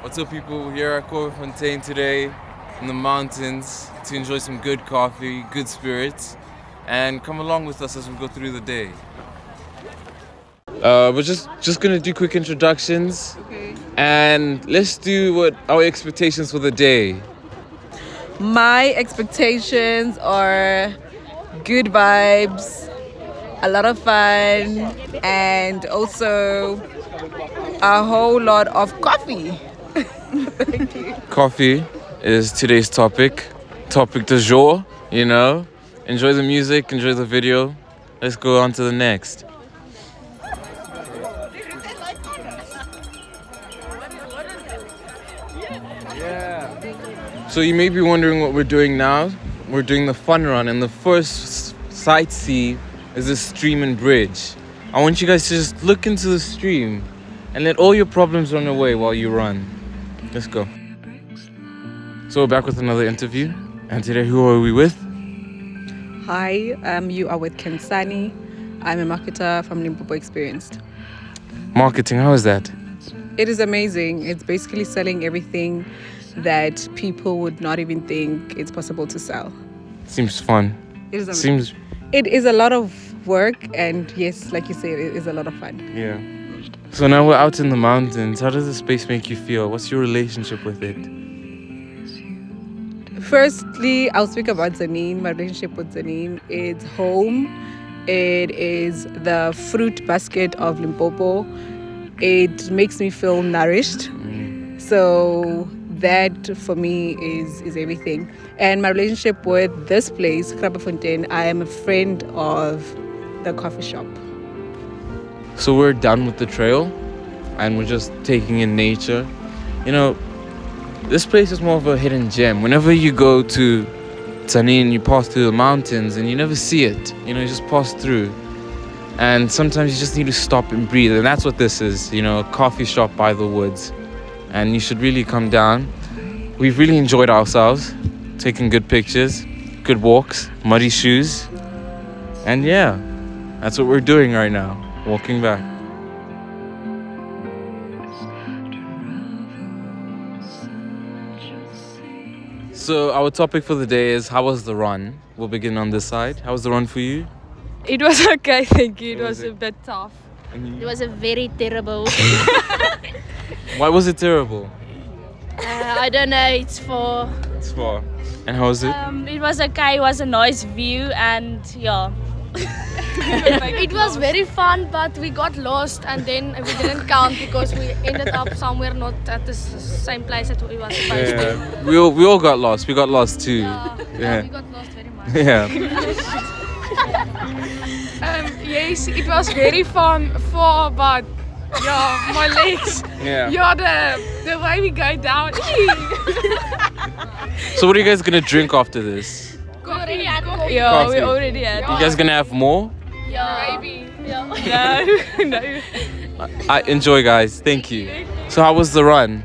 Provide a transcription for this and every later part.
What's up, people? We're here at Krabbefontein today in the mountains to enjoy some good coffee, good spirits, and come along with us as we go through the day. We're just gonna do quick introductions, and let's do what our expectations for the day. My expectations are good vibes, a lot of fun, and also a whole lot of coffee. Thank you. Coffee is today's topic du jour, you know. Enjoy the music, enjoy the video. Let's go on to the next. So you may be wondering what we're doing now. We're doing the fun run, and the first sight see is the stream and bridge. I want you guys to just look into the stream and let all your problems run away while you run. Let's go. So we're back with another interview, and today who are we with? Hi, you are with Kensani. I'm a marketer from Limpopo Experienced. Marketing, how is that? It is amazing. It's basically selling everything that people would not even think it's possible to sell. Seems fun. It is a lot of work, and yes, like you say, it is a lot of fun. Yeah. So now we're out in the mountains. How does the space make you feel? What's your relationship with it? Firstly, I'll speak about Zanin, my relationship with Zanin. It's home. It is the fruit basket of Limpopo. It makes me feel nourished. So that for me is everything. And my relationship with this place, Krabbefontein, I am a friend of the coffee shop. So we're done with the trail and we're just taking in nature. You know, this place is more of a hidden gem. Whenever you go to Tanin, you pass through the mountains and you never see it. You know, you just pass through. And sometimes you just need to stop and breathe. And that's what this is, you know, a coffee shop by the woods. And you should really come down. We've really enjoyed ourselves, taking good pictures, good walks, muddy shoes. And yeah, that's what we're doing right now. Walking back. So our topic for the day is, how was the run? We'll begin on this side. How was the run for you? It was okay, thank you. It was a bit tough. It was a very terrible. Why was it terrible? I don't know. It's for. It's far. And how was it? It was okay. It was a nice view, and yeah. It was very fun, but we got lost, and then we didn't count because we ended up somewhere not at the same place that we were supposed to. We all got lost. We got lost too. Yeah, we got lost very much. Yeah. Yes, it was very fun, but yeah, my legs. Yeah. The way we go down. So what are you guys gonna drink after this? Coffee. Yeah, Coffee. we already had. You guys gonna have more? Yeah. Maybe. Yeah. No. I enjoy, guys. Thank you. So how was the run?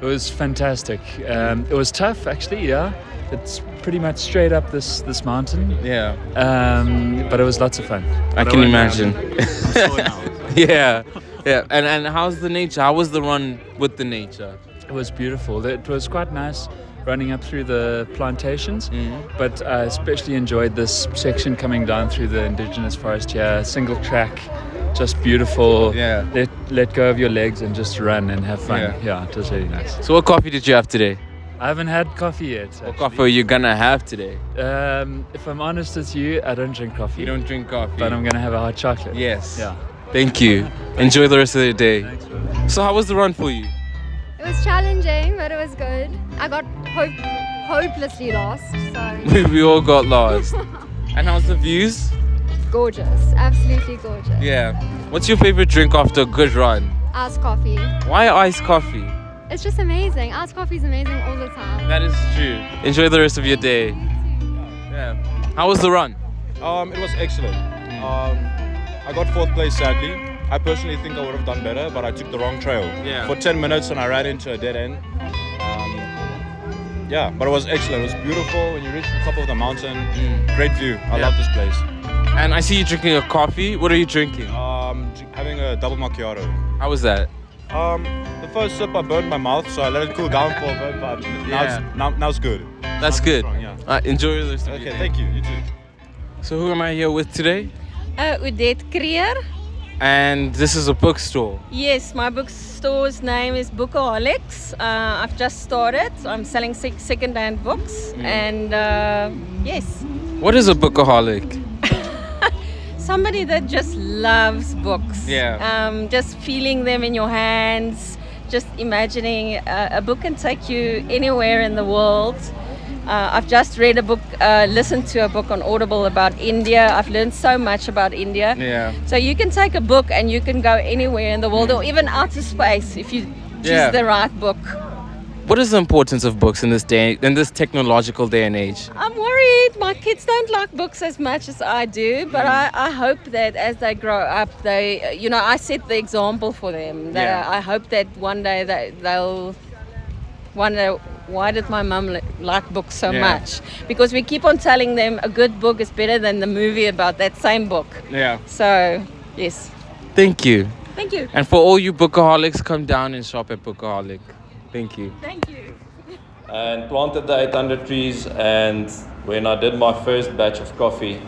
It was fantastic. It was tough, actually. Yeah, it's pretty much straight up this mountain. Yeah. But it was lots of fun. I can imagine. Yeah. Yeah. And how's the nature? How was the run with the nature? It was beautiful. It was quite nice running up through the plantations, but I especially enjoyed this section coming down through the indigenous forest here. Single track, just beautiful. Yeah. Let go of your legs and just run and have fun. Yeah. It was really nice. So what coffee did you have today? I haven't had coffee yet. What coffee are you gonna have today? If I'm honest with you, I don't drink coffee. You don't drink coffee. But I'm gonna have a hot chocolate. Yes. Yeah. Thank you. Enjoy the rest of the day. Thanks, bro. So how was the run for you? It was challenging, but it was good. I got hopelessly lost, so We all got lost. And how's the views? gorgeous, absolutely gorgeous. Yeah. What's your favorite drink after a good run? Iced coffee. Why iced coffee? It's just amazing. Iced coffee is amazing all the time. That is true. Enjoy the rest of your day. Yeah. How was the run? It was excellent. I got 4th place, sadly. I personally think I would have done better, but I took the wrong trail. Yeah. For 10 minutes and I ran into a dead end. Yeah, but it was excellent. It was beautiful when you reach the top of the mountain. Great view. I love this place. And I see you drinking a coffee. What are you drinking? Having a double macchiato. How was that? The first sip I burned my mouth, so I let it cool down for a bit, but now it's good. That's good. Strong, yeah. Enjoy the rest of your Okay, day. thank you. You too. So who am I here with today? Udit Krier. And this is a bookstore. Yes, my bookstore's name is Bookaholics. I've just started. I'm selling second-hand books, and yes, What is a bookaholic? somebody that just loves books. Yeah. Just feeling them in your hands, just imagining a book can take you anywhere in the world. I've just read a book, listened to a book on Audible about India. I've learned so much about India. Yeah. So you can take a book and you can go anywhere in the world or even outer space if you choose the right book. What is the importance of books in this technological day and age? I'm worried my kids don't like books as much as I do, but I hope that as they grow up, I set the example for them. I hope that one day they'll wonder, why did my mum like books so much? Because we keep on telling them a good book is better than the movie about that same book. Yeah. So, yes. Thank you. Thank you. And for all you bookaholics, come down and shop at Bookaholic. Thank you. Thank you. And planted the 800 trees, and when I did my first batch of coffee,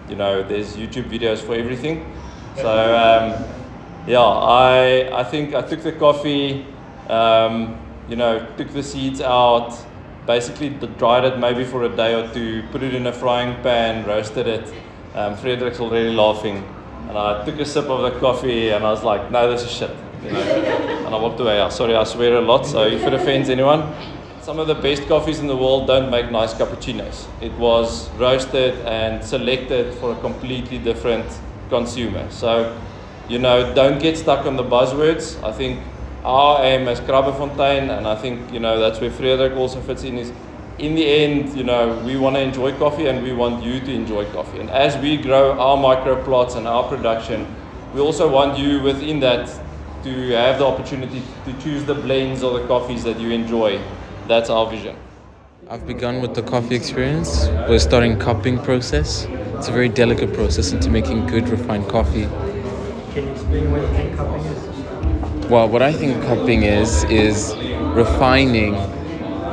there's YouTube videos for everything. So I think I took the coffee, took the seeds out, basically dried it maybe for a day or two, put it in a frying pan, roasted it. Frederick's already laughing, and I took a sip of the coffee and I was like, no, this is shit. And I walked away. Sorry, I swear a lot, so if it offends anyone. Some of the best coffees in the world don't make nice cappuccinos. It was roasted and selected for a completely different consumer. So, don't get stuck on the buzzwords. I think our aim as Krabbefontein, and I think, that's where Frederick also fits in, is in the end, we want to enjoy coffee and we want you to enjoy coffee. And as we grow our micro plots and our production, we also want you within that to have the opportunity to choose the blends or the coffees that you enjoy. That's our vision. I've begun with the coffee experience. We're starting cupping process. It's a very delicate process into making good refined coffee. Can you explain what you think cupping is? Well, what I think cupping is refining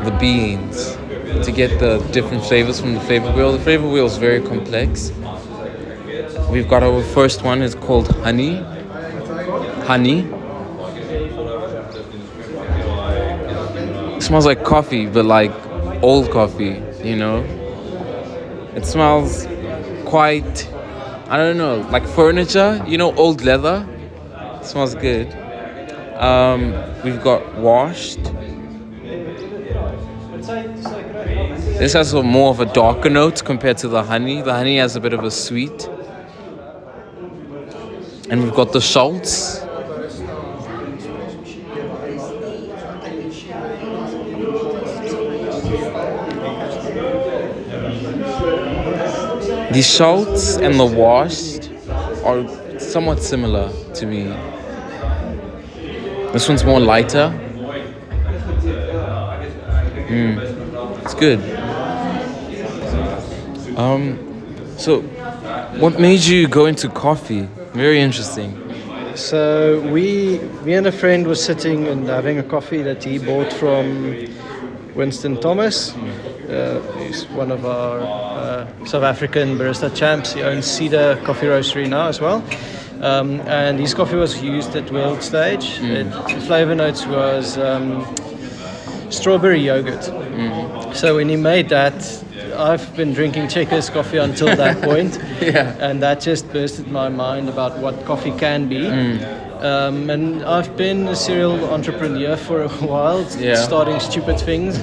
the beans to get the different flavors from the flavor wheel. The flavor wheel is very complex. We've got our first one, it's called honey. Honey. It smells like coffee, but like old coffee, It smells quite, I don't know, like furniture, old leather. It smells good. We've got washed. This has more of a darker note compared to the honey. The honey has a bit of a sweet. And we've got the Schultz. The Schultz and the washed are somewhat similar to me. This one's more lighter. It's good. So what made you go into coffee? Very interesting. So me and a friend was sitting and having a coffee that he bought from Winston Thomas. He's one of our South African barista champs. He owns Cedar Coffee Roastery now as well. And his coffee was used at World Stage. The flavor notes was strawberry yogurt. So when he made that, I've been drinking Checkers coffee until that point. And that just bursted my mind about what coffee can be. And I've been a serial entrepreneur for a while, starting stupid things,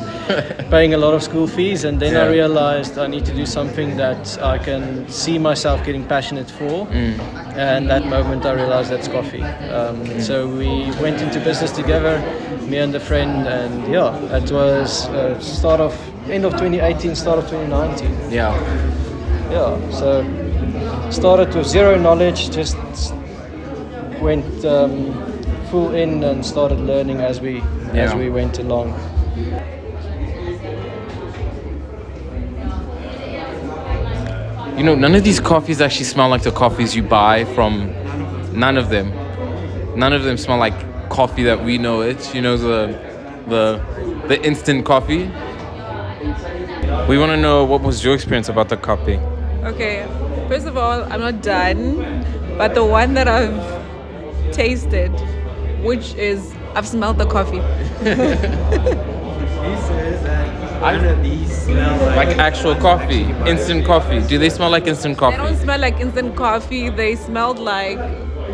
paying a lot of school fees, and then I realized I need to do something that I can see myself getting passionate for. And that moment I realized that's coffee. So we went into business together, me and a friend, and it was end of 2018, start of 2019. So started with zero knowledge, just went full in and started learning as we went along. None of these coffees actually smell like the coffees you buy from. None of them smell like coffee that we know it. She knows the instant coffee. We want to know, what was your experience about the coffee? Okay, first of all, I'm not done, but the one that I've tasted, which is, I've smelled the coffee. These smell Like actual coffee, instant coffee. Do they smell like instant They coffee? don't smell like instant coffee. They smelled like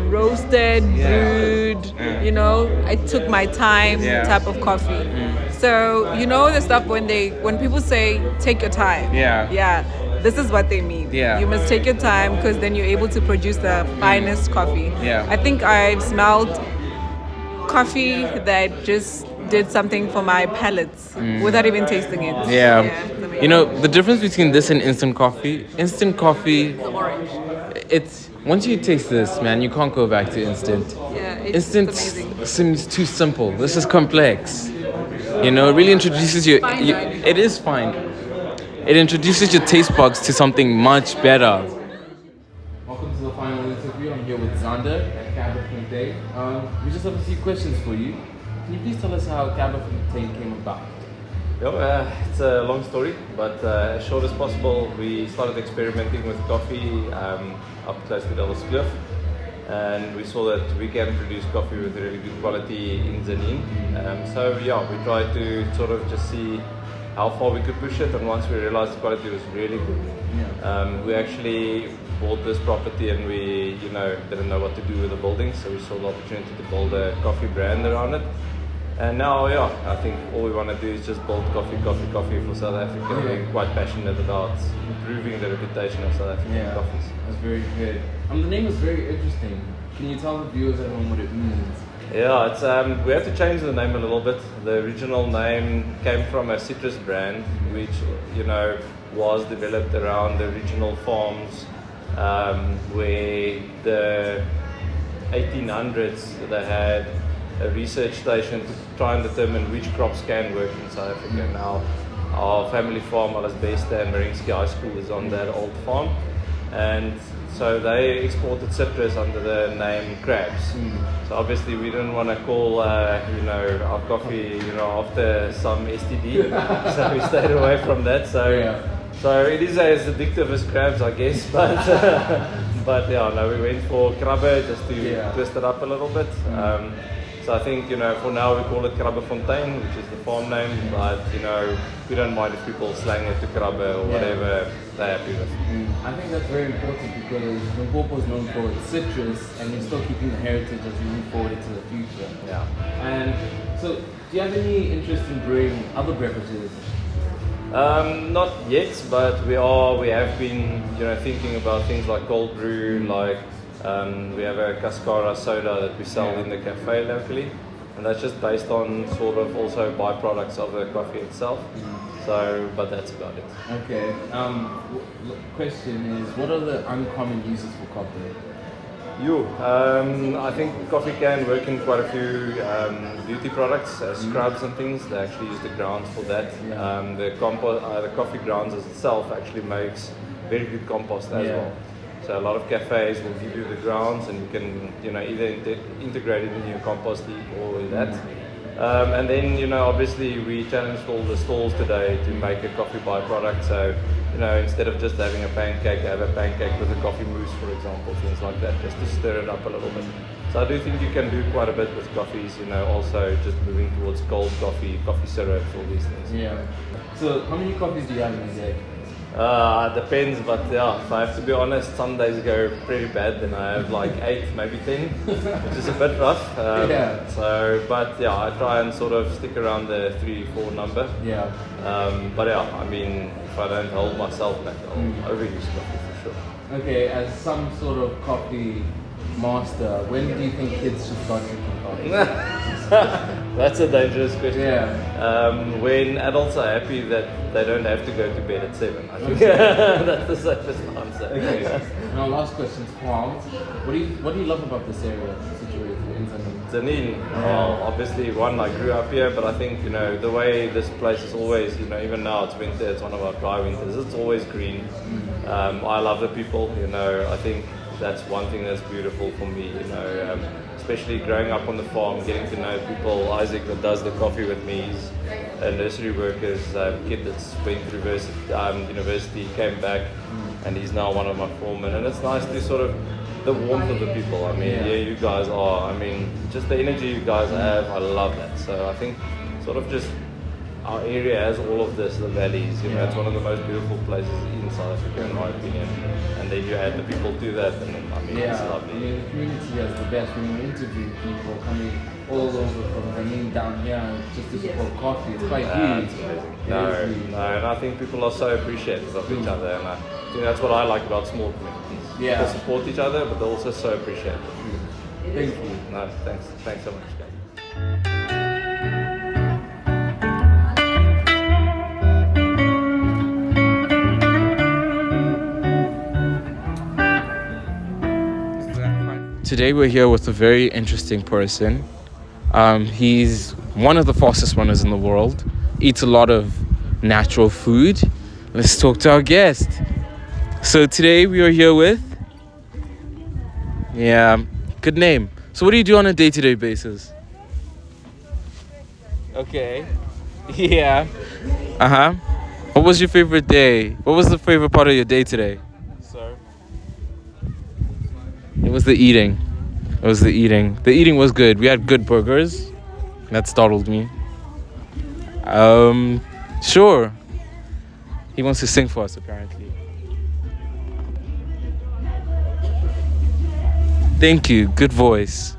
roasted, brewed, you know, I took my time type of coffee. So, you know the stuff when people say take your time. Yeah. This is what they mean. Yeah. You must take your time because then you're able to produce the finest coffee. Yeah. I think I've smelled coffee that just did something for my palates without even tasting it. Yeah. It's You know, the difference between this and instant coffee, orange. it's, once you taste this, man, you can't go back to instant. Yeah, it's Instant amazing. seems too simple. This is complex. You know, it really introduces you. It is fine. It introduces your taste buds to something much better. Welcome to the final interview. I'm here with Xander at Krabbefontein. We just have a few questions for you. Can you please tell us how Krabbefontein came about? It's a long story, but as short as possible, we started experimenting with coffee up close to Devil's Cliff, and we saw that we can produce coffee with really good quality in Zanin. We tried to sort of just see how far we could push it, and once we realized the quality was really good, we actually bought this property and we didn't know what to do with the building, so we saw the opportunity to build a coffee brand around it. And now, I think all we want to do is just build coffee for South Africa. We're quite passionate about improving the reputation of South African coffees. That's very good. The name is very interesting. Can you tell the viewers at home what it means? Yeah, it's we have to change the name a little bit. The original name came from a citrus brand, which was developed around the regional farms, where the 1800s they had a research station to try and determine which crops can work in South Africa. Now, our family farm, Alasbesta and Marinsky High School, is on that old farm, and so they exported citrus under the name Krabs. So obviously we didn't want to call our coffee after some STD, so we stayed away from that. So it is as addictive as crabs, I guess, but we went for Krabbe just to twist it up a little bit. So I think, for now we call it Krabbefontein, which is the farm name, but, we don't mind if people slang it to Krabbe or whatever they're happy with. I think that's very important because Limpopo is known for its citrus, and you're still keeping the heritage as you move forward into the future. Yeah. And so, do you have any interest in brewing other beverages? Not yet, but we have been, thinking about things like cold brew, like we have a Cascara soda that we sell in the cafe locally, and that's just based on sort of also byproducts of the coffee itself. So, but that's about it. Okay. Question is, what are the uncommon uses for coffee? I think coffee can work in quite a few beauty products, scrubs and things. They actually use the grounds for that. The coffee grounds as itself actually makes very good compost as well. So a lot of cafes will give you the grounds, and you can either integrate it in your compost heap or that. And then obviously we challenged all the stalls today to make a coffee byproduct. So instead of just having a pancake, have a pancake with a coffee mousse, for example, things like that, just to stir it up a little bit. So I do think you can do quite a bit with coffees. Also just moving towards cold coffee syrups, all these things. Yeah. So how many coffees do you have in a day? Depends, but if I have to be honest, some days go pretty bad, then I have like 8, maybe 10, which is a bit rough. I try and sort of stick around the 3-4 number. If I don't hold myself back, I'll overuse coffee for sure. Okay, as some sort of coffee master, when do you think kids should start drinking coffee? That's a dangerous question. Yeah. When adults are happy that they don't have to go to bed at 7, I think that's the safest answer. Okay. And our last question is, what do you love about this area situated in Zanin? Zanin, obviously I grew up here, but I think the way this place is always, even now it's winter, it's one of our dry winters, it's always green. I love the people. I think that's one thing that's beautiful for me. especially growing up on the farm, getting to know people. Isaac that does the coffee with me, he's a nursery worker's kid that's went through university, came back, and he's now one of my foremen. And it's nice to sort of, the warmth of the people. I mean, yeah, you guys are, I mean, just the energy you guys have, I love that. So I think sort of just our area has all of this, the valleys, you know, it's one of the most beautiful places in South Africa in my opinion. And then you add the people to that, and I mean, it's lovely. I mean, the community is the best. When you interview people coming all over from Benin down here just to support coffee, it's quite huge. It's amazing. No, and I think people are so appreciative of each other, and I think that's what I like about small communities. Yeah. They support each other, but they're also so appreciative. Thank you. No, thanks so much, guys. Today we're here with a very interesting person. He's one of the fastest runners in the world, eats a lot of natural food. Let's talk to our guest. So today we are here with, good name. So what do you do on a day-to-day basis? Okay. Yeah. What was your favorite day? What was the favorite part of your day today? It was the eating. The eating was good. We had good burgers. That startled me. Sure. He wants to sing for us, apparently. Thank you. Good voice.